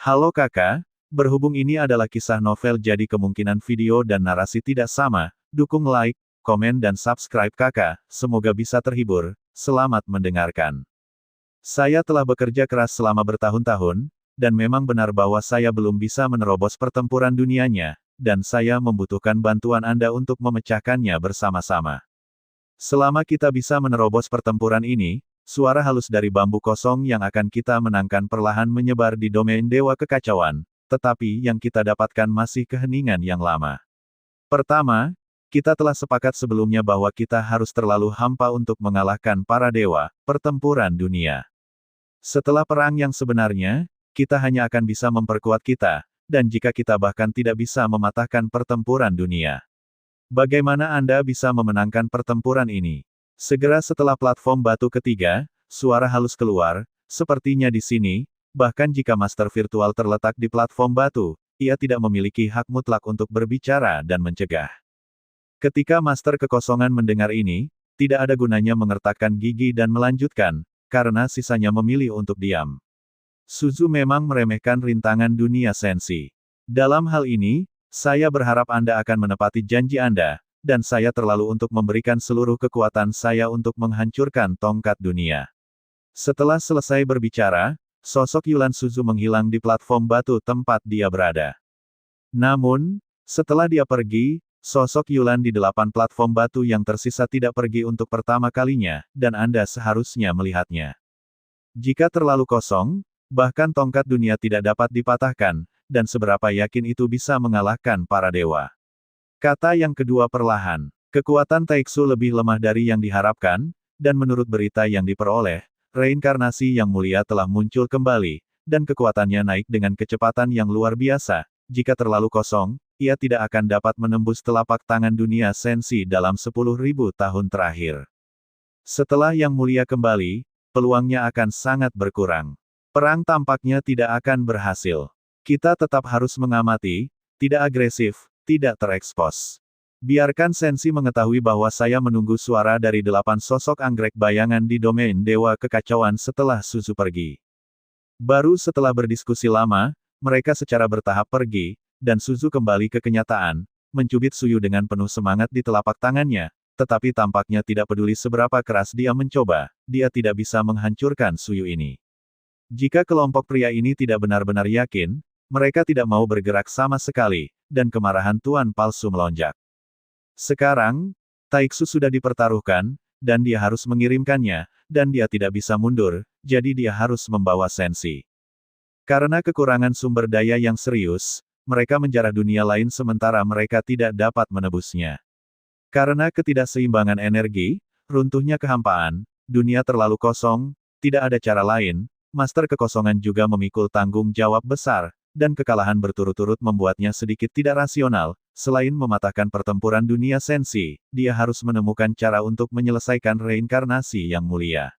Halo kakak, berhubung ini adalah kisah novel jadi kemungkinan video dan narasi tidak sama, dukung like, komen dan subscribe kakak, semoga bisa terhibur, selamat mendengarkan. Saya telah bekerja keras selama bertahun-tahun, dan memang benar bahwa saya belum bisa menerobos pertempuran dunianya, dan saya membutuhkan bantuan Anda untuk memecahkannya bersama-sama. Selama kita bisa menerobos pertempuran ini, suara halus dari bambu kosong yang akan kita menangkan perlahan menyebar di domain Dewa Kekacauan, tetapi yang kita dapatkan masih keheningan yang lama. Pertama, kita telah sepakat sebelumnya bahwa kita harus terlalu hampa untuk mengalahkan para dewa, pertempuran dunia. Setelah perang yang sebenarnya, kita hanya akan bisa memperkuat kita, dan jika kita bahkan tidak bisa mematahkan pertempuran dunia. Bagaimana Anda bisa memenangkan pertempuran ini? Segera setelah platform batu ketiga, suara halus keluar, sepertinya di sini, bahkan jika master virtual terletak di platform batu, ia tidak memiliki hak mutlak untuk berbicara dan mencegah. Ketika master kekosongan mendengar ini, tidak ada gunanya mengertakkan gigi dan melanjutkan, karena sisanya memilih untuk diam. Suzu memang meremehkan rintangan dunia sensi. Dalam hal ini, saya berharap Anda akan menepati janji Anda, dan saya terlalu untuk memberikan seluruh kekuatan saya untuk menghancurkan tongkat dunia. Setelah selesai berbicara, sosok Yulan Suzu menghilang di platform batu tempat dia berada. Namun, setelah dia pergi, sosok Yulan di 8 platform batu yang tersisa tidak pergi untuk pertama kalinya, dan Anda seharusnya melihatnya. Jika terlalu kosong, bahkan tongkat dunia tidak dapat dipatahkan, dan seberapa yakin itu bisa mengalahkan para dewa. Kata yang kedua perlahan. Kekuatan Taiksu lebih lemah dari yang diharapkan, dan menurut berita yang diperoleh, reinkarnasi yang mulia telah muncul kembali, dan kekuatannya naik dengan kecepatan yang luar biasa. Jika terlalu kosong, ia tidak akan dapat menembus telapak tangan dunia sensi dalam 10.000 tahun terakhir. Setelah yang mulia kembali, peluangnya akan sangat berkurang. Perang tampaknya tidak akan berhasil. Kita tetap harus mengamati, tidak agresif, tidak terekspos. Biarkan sensi mengetahui bahwa saya menunggu suara dari 8 sosok anggrek bayangan di domain Dewa Kekacauan setelah Suzu pergi. Baru setelah berdiskusi lama, mereka secara bertahap pergi, dan Suzu kembali ke kenyataan, mencubit Suyu dengan penuh semangat di telapak tangannya, tetapi tampaknya tidak peduli seberapa keras dia mencoba, dia tidak bisa menghancurkan Suyu ini. Jika kelompok pria ini tidak benar-benar yakin, mereka tidak mau bergerak sama sekali, dan kemarahan Tuan Palsu melonjak. Sekarang, Taiksu sudah dipertaruhkan, dan dia harus mengirimkannya, dan dia tidak bisa mundur, jadi dia harus membawa sensi. Karena kekurangan sumber daya yang serius, mereka menjarah dunia lain sementara mereka tidak dapat menebusnya. Karena ketidakseimbangan energi, runtuhnya kehampaan, dunia terlalu kosong, tidak ada cara lain, Master Kekosongan juga memikul tanggung jawab besar, dan kekalahan berturut-turut membuatnya sedikit tidak rasional. Selain mematahkan pertempuran dunia sensi, dia harus menemukan cara untuk menyelesaikan reinkarnasi yang mulia.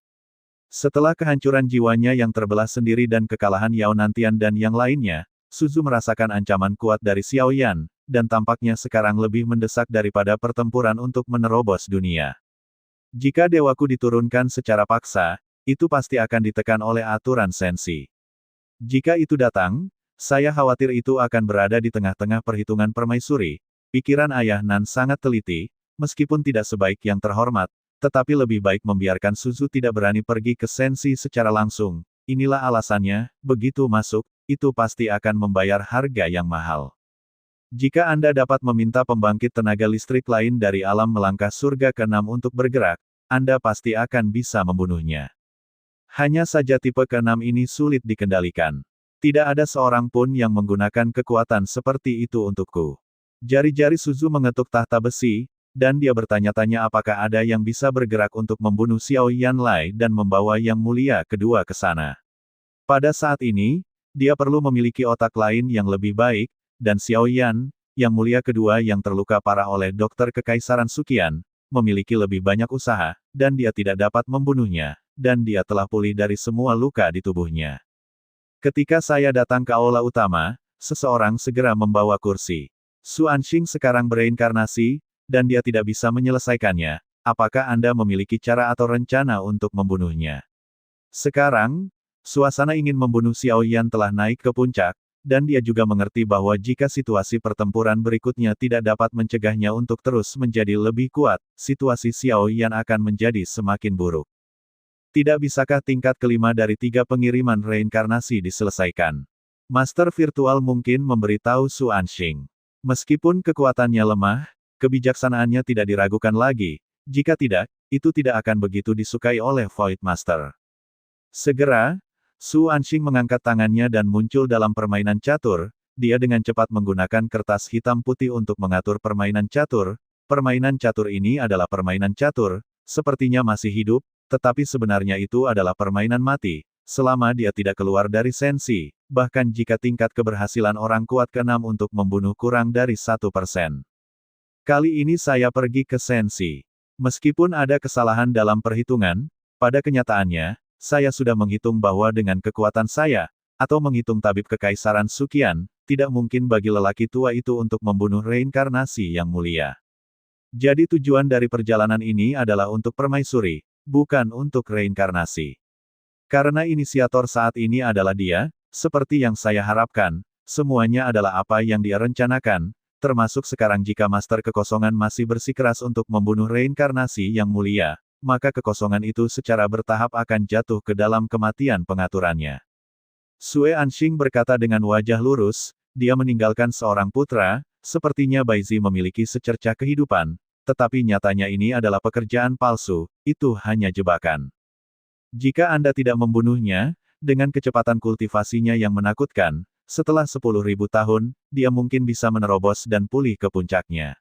Setelah kehancuran jiwanya yang terbelah sendiri dan kekalahan Yao Nantian dan yang lainnya, Suzu merasakan ancaman kuat dari Xiao Yan, dan tampaknya sekarang lebih mendesak daripada pertempuran untuk menerobos dunia. Jika dewaku diturunkan secara paksa, itu pasti akan ditekan oleh aturan sensi. Jika itu datang, saya khawatir itu akan berada di tengah-tengah perhitungan permaisuri. Pikiran Ayah Nan sangat teliti, meskipun tidak sebaik yang terhormat, tetapi lebih baik membiarkan Suzu tidak berani pergi ke sensi secara langsung. Inilah alasannya, begitu masuk, itu pasti akan membayar harga yang mahal. Jika Anda dapat meminta pembangkit tenaga listrik lain dari alam melangkah surga ke-6 untuk bergerak, Anda pasti akan bisa membunuhnya. Hanya saja tipe ke-6 ini sulit dikendalikan. Tidak ada seorang pun yang menggunakan kekuatan seperti itu untukku. Jari-jari Suzu mengetuk tahta besi, dan dia bertanya-tanya apakah ada yang bisa bergerak untuk membunuh Xiao Yanlai dan membawa yang mulia kedua ke sana. Pada saat ini, dia perlu memiliki otak lain yang lebih baik, dan Xiao Yan, yang mulia kedua yang terluka parah oleh dokter Kekaisaran Sukian, memiliki lebih banyak usaha, dan dia tidak dapat membunuhnya, dan dia telah pulih dari semua luka di tubuhnya. Ketika saya datang ke aula utama, seseorang segera membawa kursi. Su Anxing sekarang bereinkarnasi, dan dia tidak bisa menyelesaikannya. Apakah Anda memiliki cara atau rencana untuk membunuhnya? Sekarang, Suasana ingin membunuh Xiao Yan telah naik ke puncak, dan dia juga mengerti bahwa jika situasi pertempuran berikutnya tidak dapat mencegahnya untuk terus menjadi lebih kuat, situasi Xiao Yan akan menjadi semakin buruk. Tidak bisakah tingkat kelima dari 3 pengiriman reinkarnasi diselesaikan? Master virtual mungkin memberitahu Su Anxing. Meskipun kekuatannya lemah, kebijaksanaannya tidak diragukan lagi. Jika tidak, itu tidak akan begitu disukai oleh Void Master. Segera, Su Anxing mengangkat tangannya dan muncul dalam permainan catur. Dia dengan cepat menggunakan kertas hitam putih untuk mengatur permainan catur. Permainan catur ini adalah permainan catur, sepertinya masih hidup, tetapi sebenarnya itu adalah permainan mati, selama dia tidak keluar dari sensi, bahkan jika tingkat keberhasilan orang kuat ke-6 untuk membunuh kurang dari 1%. Kali ini saya pergi ke sensi. Meskipun ada kesalahan dalam perhitungan, pada kenyataannya, saya sudah menghitung bahwa dengan kekuatan saya, atau menghitung tabib kekaisaran Suqian, tidak mungkin bagi lelaki tua itu untuk membunuh reinkarnasi yang mulia. Jadi tujuan dari perjalanan ini adalah untuk permaisuri, bukan untuk reinkarnasi. Karena inisiator saat ini adalah dia, seperti yang saya harapkan, semuanya adalah apa yang dia rencanakan, termasuk sekarang jika Master Kekosongan masih bersikeras untuk membunuh reinkarnasi yang mulia, maka kekosongan itu secara bertahap akan jatuh ke dalam kematian pengaturannya. Sue Anxing berkata dengan wajah lurus, dia meninggalkan seorang putra, sepertinya Baizi memiliki secercah kehidupan, tetapi nyatanya ini adalah pekerjaan palsu, itu hanya jebakan. Jika Anda tidak membunuhnya, dengan kecepatan kultivasinya yang menakutkan, setelah 10.000 tahun, dia mungkin bisa menerobos dan pulih ke puncaknya.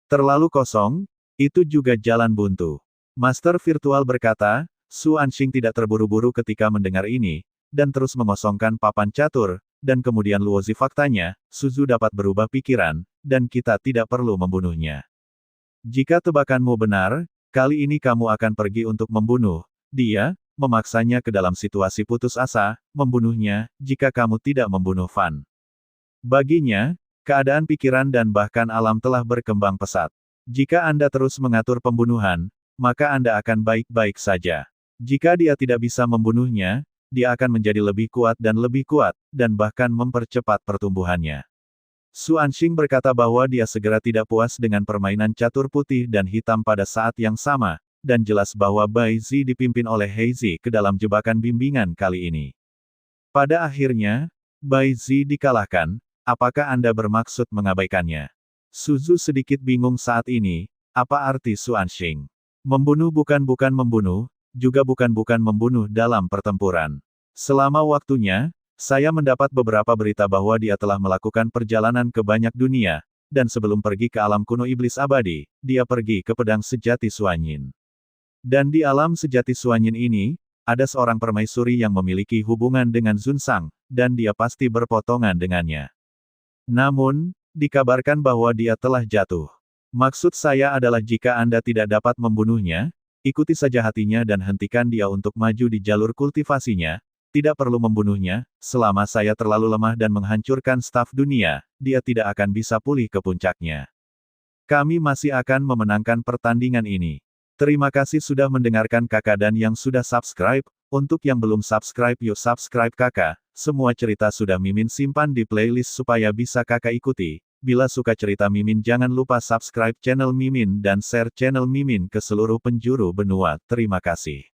Terlalu kosong, itu juga jalan buntu. Master virtual berkata, Su Anxing tidak terburu-buru ketika mendengar ini, dan terus mengosongkan papan catur, dan kemudian Luozi faktanya, Suzu dapat berubah pikiran, dan kita tidak perlu membunuhnya. Jika tebakanmu benar, kali ini kamu akan pergi untuk membunuh dia, memaksanya ke dalam situasi putus asa, membunuhnya, jika kamu tidak membunuh Fan. Baginya, keadaan pikiran dan bahkan alam telah berkembang pesat. Jika Anda terus mengatur pembunuhan, maka Anda akan baik-baik saja. Jika dia tidak bisa membunuhnya, dia akan menjadi lebih kuat, dan bahkan mempercepat pertumbuhannya. Su Anxing berkata bahwa dia segera tidak puas dengan permainan catur putih dan hitam pada saat yang sama, dan jelas bahwa Bai Zi dipimpin oleh Hei Zi ke dalam jebakan bimbingan kali ini. Pada akhirnya, Bai Zi dikalahkan, apakah Anda bermaksud mengabaikannya? Suzu sedikit bingung saat ini, apa arti Su Anxing? Membunuh bukan membunuh, juga bukan membunuh dalam pertempuran. Selama waktunya, saya mendapat beberapa berita bahwa dia telah melakukan perjalanan ke banyak dunia, dan sebelum pergi ke alam kuno iblis abadi, dia pergi ke pedang sejati Suanyin. Dan di alam sejati Suanyin ini, ada seorang permaisuri yang memiliki hubungan dengan Zunsang, dan dia pasti berpotongan dengannya. Namun, dikabarkan bahwa dia telah jatuh. Maksud saya adalah jika Anda tidak dapat membunuhnya, ikuti saja hatinya dan hentikan dia untuk maju di jalur kultivasinya, tidak perlu membunuhnya, selama saya terlalu lemah dan menghancurkan staf dunia, dia tidak akan bisa pulih ke puncaknya. Kami masih akan memenangkan pertandingan ini. Terima kasih sudah mendengarkan kakak dan yang sudah subscribe, untuk yang belum subscribe yuk subscribe kakak, semua cerita sudah Mimin simpan di playlist supaya bisa kakak ikuti. Bila suka cerita Mimin jangan lupa subscribe channel Mimin dan share channel Mimin ke seluruh penjuru benua. Terima kasih.